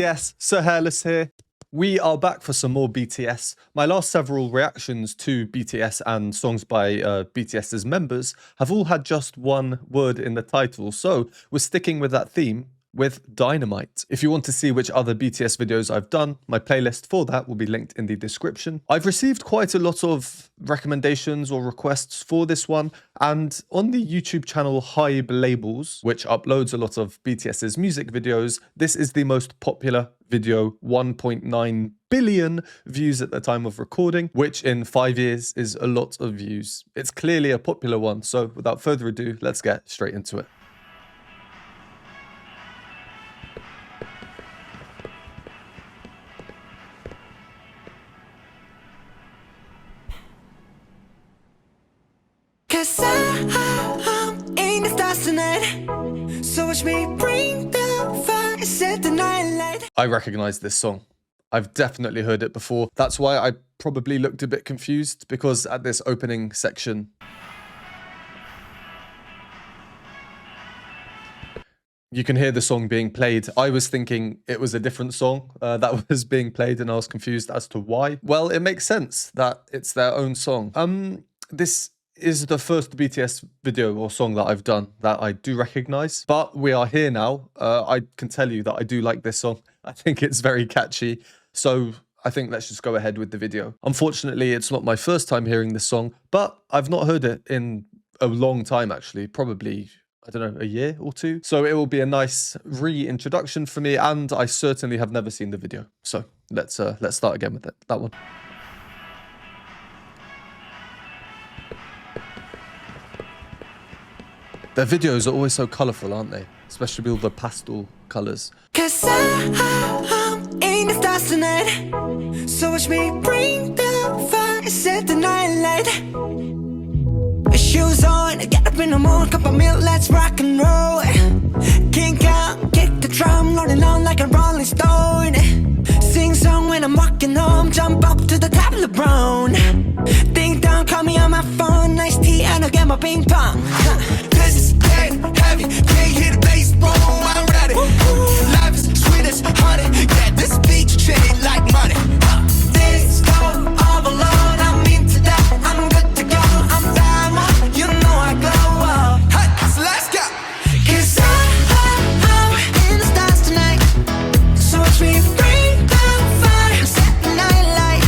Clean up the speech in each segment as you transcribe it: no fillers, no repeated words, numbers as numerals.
BTS, Sir Hairless here. We are back for some more BTS. My last several reactions to BTS and songs by BTS's members have all had just one word in the title, so we're sticking with that theme with Dynamite. If you want to see which other BTS videos I've done, my playlist for that will be linked in the description. I've received quite a lot of recommendations or requests for this one, and on the YouTube channel Hybe Labels, which uploads a lot of BTS's music videos, this is the most popular video, 1.9 billion views at the time of recording, which in 5 years is a lot of views. It's clearly a popular one, so without further ado, let's get straight into it. In the stars tonight, so watch me bring the fire, set the night light. I recognize this song. I've definitely heard it before. That's why I probably looked a bit confused, because at this opening section, you can hear the song being played. I was thinking it was a different song that was being played, and I was confused as to why. Well, it makes sense that it's their own song. This is the first BTS video or song that I've done that I do recognize, but we are here now. I can tell you that I do like this song. I think it's very catchy, so I think let's just go ahead with the video. Unfortunately, it's not my first time hearing this song, but I've not heard it in a long time, actually, probably, I don't know, a year or two. So it will be a nice reintroduction for me, and I certainly have never seen the video. So let's start again with that one. Their videos are always so colourful, aren't they? Especially with all the pastel colours. Cause I'm in the stars tonight, so watch me bring the fire, set the night light. Shoes on, get up in the morning, cup of milk, let's rock and roll. Kink out, kick the drum, rolling on like a rolling stone. Sing song when I'm walking home, jump up to the top of the brown. Ding dong, call me on my phone, nice tea and I'll get my ping pong. This is dead heavy, can't hear the bass, boom, I'm ready. Life is sweet as honey, yeah, this beat chain like money. This go overload, I'm into that, I'm good to go, I'm diamond, you know I glow up. Hey, so let's go. Cause I'm in the stars tonight, so watch me bring the fire, set the night light.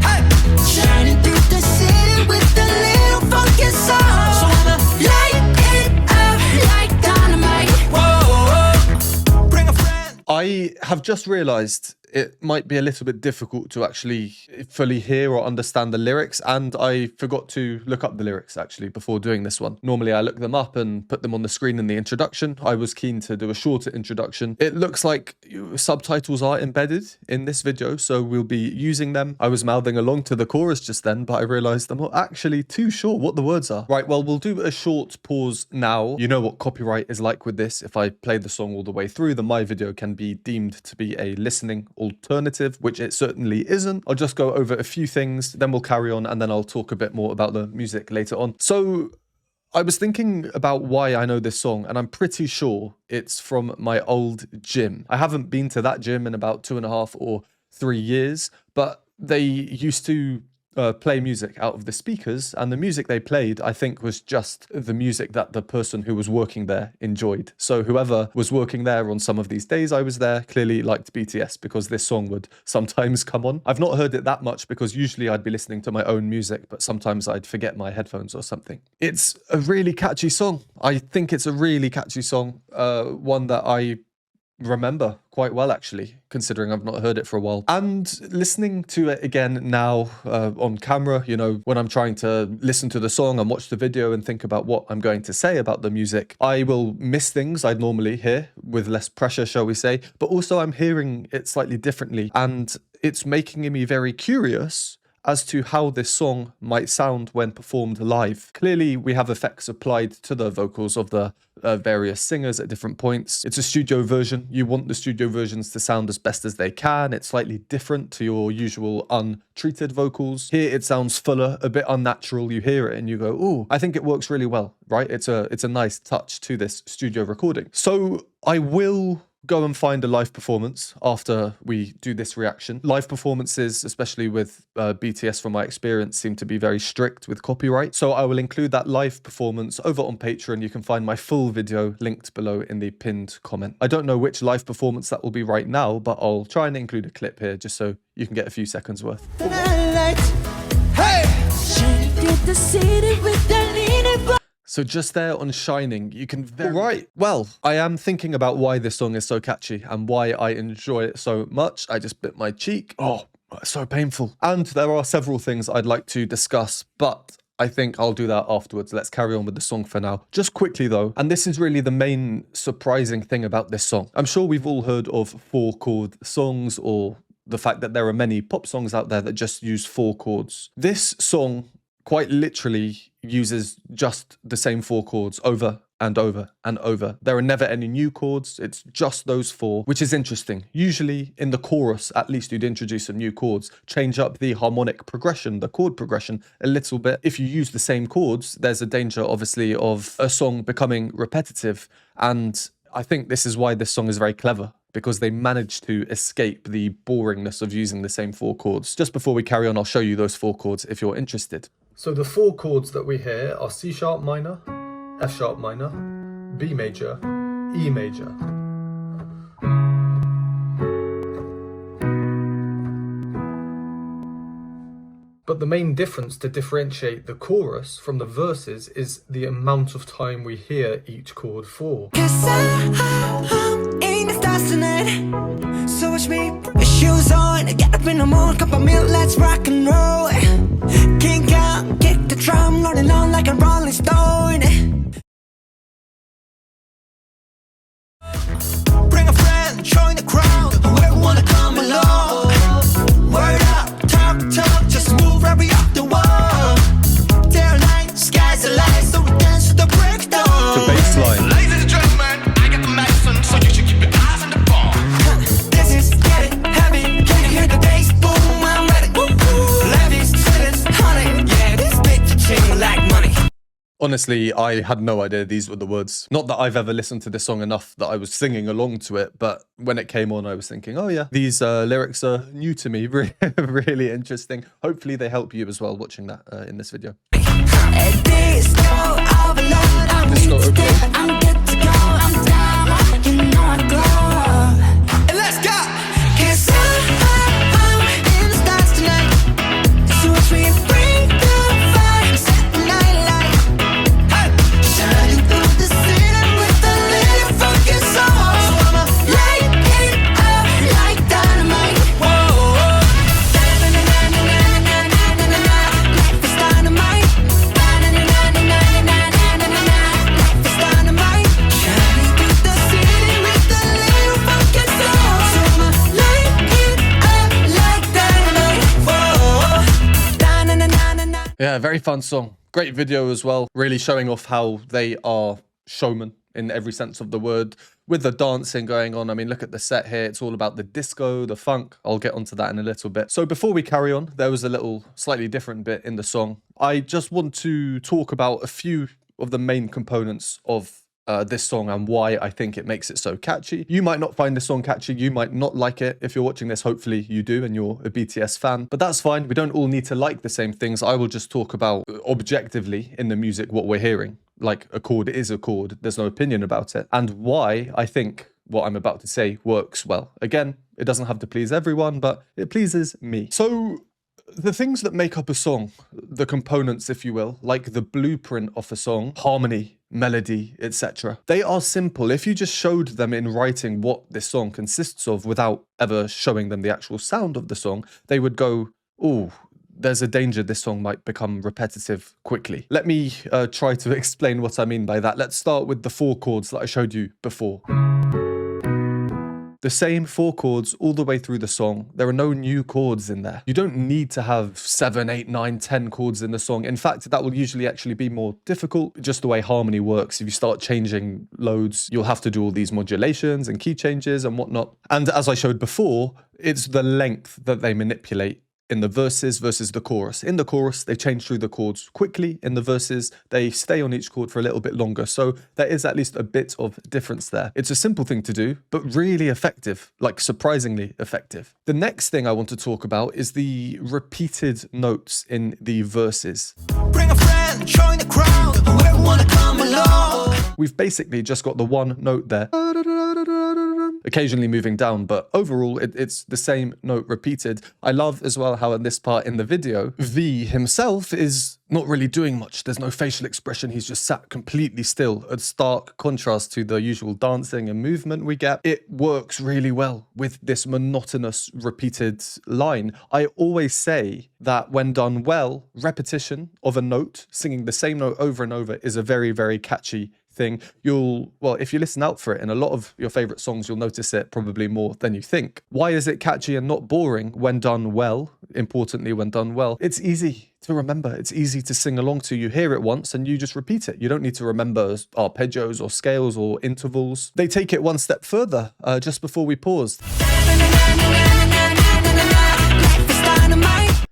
Hey, shining through the city with a little funky soul. So I'ma light it up like dynamite. Whoa, bring a friend. I have just realised it might be a little bit difficult to actually fully hear or understand the lyrics, and I forgot to look up the lyrics actually before doing this one. Normally I look them up and put them on the screen in the introduction. I was keen to do a shorter introduction. It looks like subtitles are embedded in this video, so we'll be using them. I was mouthing along to the chorus just then, but I realised I'm not actually too sure what the words are. Right, well, we'll do a short pause now. You know what copyright is like with this. If I play the song all the way through, then my video can be deemed to be a listening alternative, which it certainly isn't. I'll just go over a few things, then we'll carry on, and then I'll talk a bit more about the music later on. So I was thinking about why I know this song, and I'm pretty sure it's from my old gym. I haven't been to that gym in about 2.5 or 3 years, but they used to play music out of the speakers, and the music they played, I think, was just the music that the person who was working there enjoyed. So whoever was working there on some of these days I was there clearly liked BTS, because this song would sometimes come on. I've not heard it that much, because usually I'd be listening to my own music, but sometimes I'd forget my headphones or something. It's a really catchy song. I think it's a really catchy song, one that I remember quite well, actually, considering I've not heard it for a while. And listening to it again now on camera, you know, when I'm trying to listen to the song and watch the video and think about what I'm going to say about the music, I will miss things I'd normally hear with less pressure, shall we say, but also I'm hearing it slightly differently, and it's making me very curious as to how this song might sound when performed live. Clearly, we have effects applied to the vocals of the various singers at different points. It's a studio version. You want the studio versions to sound as best as they can. It's slightly different to your usual untreated vocals. Here, it sounds fuller, a bit unnatural. You hear it and you go, ooh, I think it works really well, right? It's a nice touch to this studio recording. So I will go and find a live performance after we do this reaction. Live performances, especially with BTS from my experience, seem to be very strict with copyright. So I will include that live performance over on Patreon. You can find my full video linked below in the pinned comment. I don't know which live performance that will be right now, but I'll try and include a clip here just so you can get a few seconds worth. So just there on Shining, you can right. Well, I am thinking about why this song is so catchy and why I enjoy it so much. I just bit my cheek. Oh, it's so painful. And there are several things I'd like to discuss, but I think I'll do that afterwards. Let's carry on with the song for now. Just quickly though, and this is really the main surprising thing about this song. I'm sure we've all heard of 4-chord songs, or the fact that there are many pop songs out there that just use 4 chords. This song quite literally uses just the same 4 chords over and over and over. There are never any new chords. It's just those 4, which is interesting. Usually in the chorus, at least you'd introduce some new chords, change up the harmonic progression, the chord progression a little bit. If you use the same chords, there's a danger, obviously, of a song becoming repetitive. And I think this is why this song is very clever, because they managed to escape the boringness of using the same 4 chords. Just before we carry on, I'll show you those 4 chords if you're interested. So the 4 chords that we hear are C sharp minor, F sharp minor, B major, E major. But the main difference to differentiate the chorus from the verses is the amount of time we hear each chord for. So watch me put my shoes on, get up in the morning, cup of milk, let's rock and roll. Kick out, kick the drum, rolling on like a rolling stone. Bring a friend, join the crowd, whoever wanna come along. Word up, talk, just move right up the wall. Day or night, sky's the line, so we dance to the breakdown. The bass line. Ladies and gentlemen, I got the medicine, so you should keep your eyes on the ball. This is getting heavy, can you hear the bass boom? I'm ready. Levies, citizens, honey, yeah, this bitch ching like money. Honestly, I had no idea these were the words. Not that I've ever listened to this song enough that I was singing along to it, but when it came on, I was thinking, oh yeah, these lyrics are new to me, really interesting. Hopefully they help you as well watching that in this video. Disco overload, I'm good to go, I'm down, you know I go. And let's go! 'Cause I'm in the stars tonight, so watch me bring the fire, set the night light. Hey! Shining through the city with a little funky soul. So I'ma light it up like dynamite. Whoa! Life is dynamite. Life is dynamite. Shining through the city with a little funky soul. So I'ma light it up like dynamite. Whoa! Yeah, very fun song. Great video as well. Really showing off how they are showmen in every sense of the word, with the dancing going on. I mean, look at the set here. It's all about the disco, the funk. I'll get onto that in a little bit. So before we carry on, there was a little slightly different bit in the song. I just want to talk about a few of the main components of this song and why I think it makes it so catchy. You might not find this song catchy, you might not like it. If you're watching this, hopefully you do and you're a BTS fan, but that's fine. We don't all need to like the same things. I will just talk about objectively in the music what we're hearing. Like, a chord is a chord, there's no opinion about it, and why I think what I'm about to say works well. Again, it doesn't have to please everyone, but it pleases me. So the things that make up a song, the components, if you will, like the blueprint of a song, harmony, melody, etc. They are simple. If you just showed them in writing what this song consists of without ever showing them the actual sound of the song, they would go, oh, there's a danger this song might become repetitive quickly. Let me try to explain what I mean by that. Let's start with the 4 chords that I showed you before. The same 4 chords all the way through the song. There are no new chords in there. You don't need to have 7, 8, 9, 10 chords in the song. In fact, that will usually actually be more difficult, just the way harmony works. If you start changing loads, you'll have to do all these modulations and key changes and whatnot. And as I showed before, it's the length that they manipulate in the verses versus the chorus. In the chorus, they change through the chords quickly. In the verses, they stay on each chord for a little bit longer. So there is at least a bit of difference there. It's a simple thing to do, but really effective, like surprisingly effective. The next thing I want to talk about is the repeated notes in the verses. Bring a friend, join the crowd, whoever wanna come along. We've basically just got the one note there, occasionally moving down, but overall it's the same note repeated. I love as well how in this part in the video, V himself is not really doing much. There's no facial expression. He's just sat completely still, a stark contrast to the usual dancing and movement we get. It works really well with this monotonous repeated line. I always say that when done well, repetition of a note, singing the same note over and over is a very, very catchy thing. Well, if you listen out for it in a lot of your favorite songs, you'll notice it probably more than you think. Why is it catchy and not boring when done well? Importantly, when done well, it's easy to remember. It's easy to sing along to. You hear it once and you just repeat it. You don't need to remember arpeggios or scales or intervals. They take it one step further just before we paused.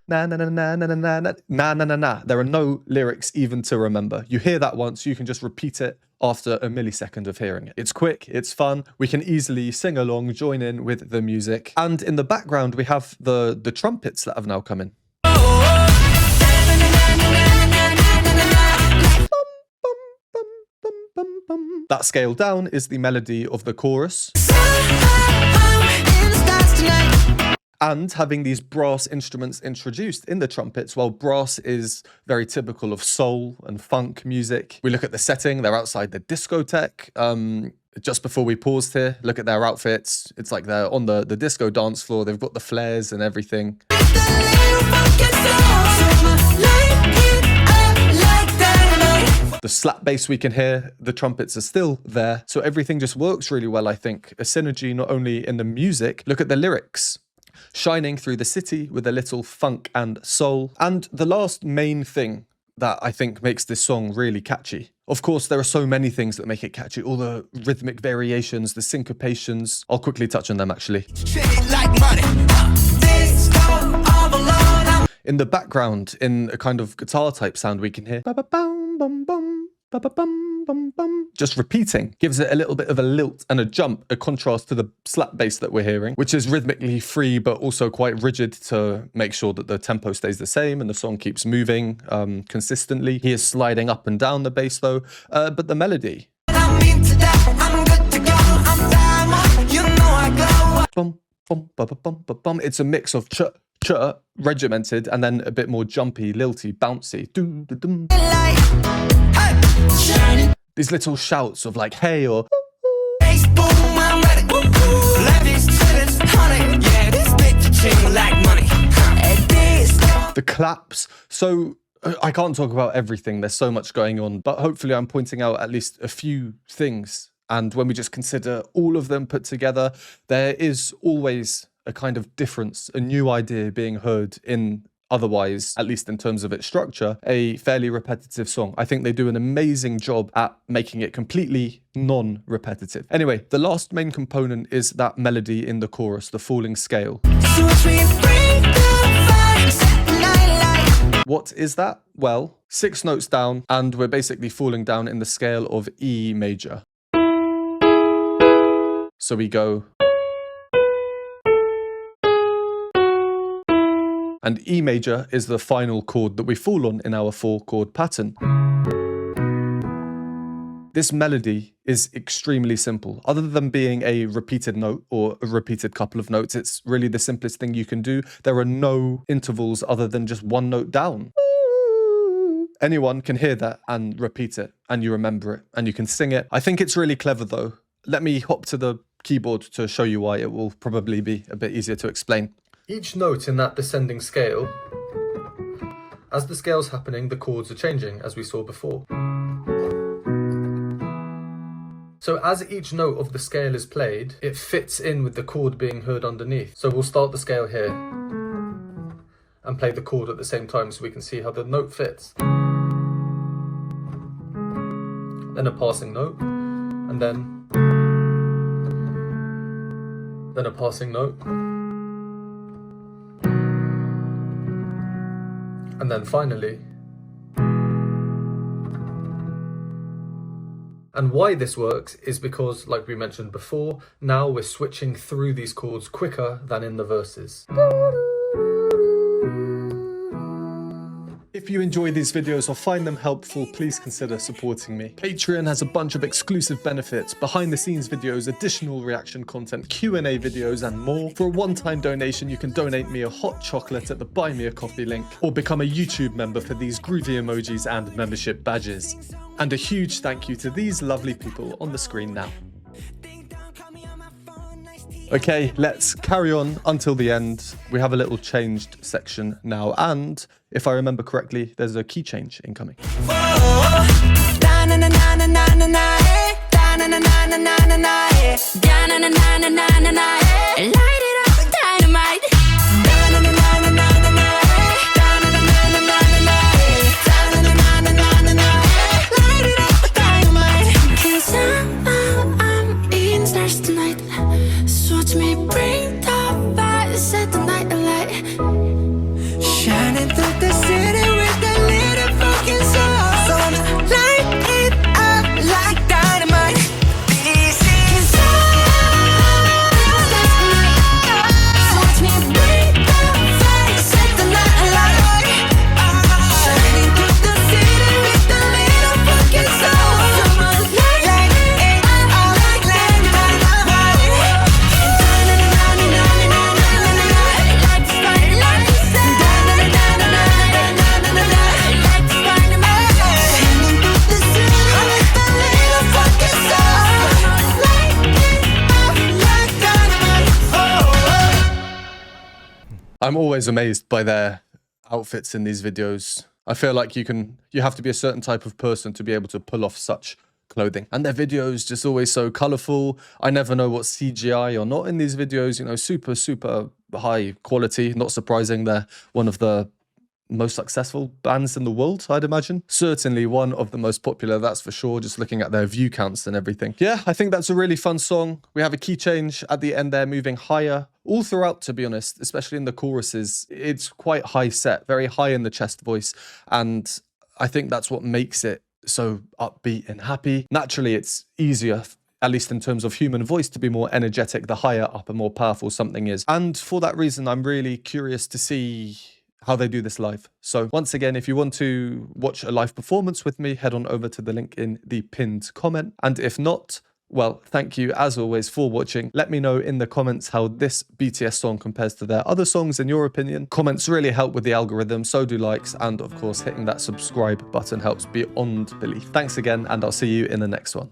Na na na na na na na na na na na. There are no lyrics even to remember. You hear that once, you can just repeat it after a millisecond of hearing it. It's quick, it's fun. We can easily sing along, join in with the music. And in the background, we have the trumpets that have now come in. That scale down is the melody of the chorus. And having these brass instruments introduced in the trumpets, while brass is very typical of soul and funk music. We look at the setting, they're outside the discotheque. Just before we paused here, look at their outfits. It's like they're on the disco dance floor. They've got the flares and everything. The slap bass we can hear, the trumpets are still there. So everything just works really well, I think. A synergy not only in the music, look at the lyrics. Shining through the city with a little funk and soul. And the last main thing that I think makes this song really catchy. Of course, there are so many things that make it catchy. All the rhythmic variations, the syncopations. I'll quickly touch on them actually. In the background, in a kind of guitar type sound, we can hear just repeating, gives it a little bit of a lilt and a jump, a contrast to the slap bass that we're hearing, which is rhythmically free but also quite rigid to make sure that the tempo stays the same and the song keeps moving consistently. He is sliding up and down the bass though, but the melody. It's a mix of regimented and then a bit more jumpy, lilty, bouncy. These little shouts of like, hey, or the claps. So I can't talk about everything. There's so much going on, but hopefully I'm pointing out at least a few things. And when we just consider all of them put together, there is always a kind of difference, a new idea being heard in otherwise, at least in terms of its structure, a fairly repetitive song. I think they do an amazing job at making it completely non-repetitive. Anyway, the last main component is that melody in the chorus, the falling scale. What is that? Well, 6 notes down, and we're basically falling down in the scale of E major. So we go... And E major is the final chord that we fall on in our 4-chord pattern. This melody is extremely simple. Other than being a repeated note or a repeated couple of notes, it's really the simplest thing you can do. There are no intervals other than just one note down. Anyone can hear that and repeat it, and you remember it, and you can sing it. I think it's really clever though. Let me hop to the keyboard to show you why. It will probably be a bit easier to explain. Each note in that descending scale, as the scale's happening, the chords are changing, as we saw before. So as each note of the scale is played, it fits in with the chord being heard underneath. So we'll start the scale here and play the chord at the same time so we can see how the note fits. Then a passing note, and then a passing note. And then finally. And why this works is because, like we mentioned before, now we're switching through these chords quicker than in the verses. If you enjoy these videos or find them helpful, please consider supporting me. Patreon has a bunch of exclusive benefits, behind the scenes videos, additional reaction content, Q&A videos and more. For a one-time donation, you can donate me a hot chocolate at the Buy Me a Coffee link, or become a YouTube member for these groovy emojis and membership badges. And a huge thank you to these lovely people on the screen now. Okay, let's carry on until the end. We have a little changed section now, and if I remember correctly, there's a key change incoming. I'm always amazed by their outfits in these videos. I feel like you have to be a certain type of person to be able to pull off such clothing. And their videos just always so colorful. I never know what's CGI or not in these videos, you know, super, super high quality. Not surprising, they're one of the most successful bands in the world, I'd imagine. Certainly one of the most popular, that's for sure, just looking at their view counts and everything. Yeah, I think that's a really fun song. We have a key change at the end there, moving higher. All throughout, to be honest, especially in the choruses, it's quite high set, very high in the chest voice. And I think that's what makes it so upbeat and happy. Naturally, it's easier, at least in terms of human voice, to be more energetic the higher up and more powerful something is. And for that reason, I'm really curious to see how they do this live. So once again, if you want to watch a live performance with me, head on over to the link in the pinned comment. And if not, well, thank you as always for watching. Let me know in the comments how this BTS song compares to their other songs in your opinion. Comments really help with the algorithm, so do likes, and of course hitting that subscribe button helps beyond belief. Thanks again, and I'll see you in the next one.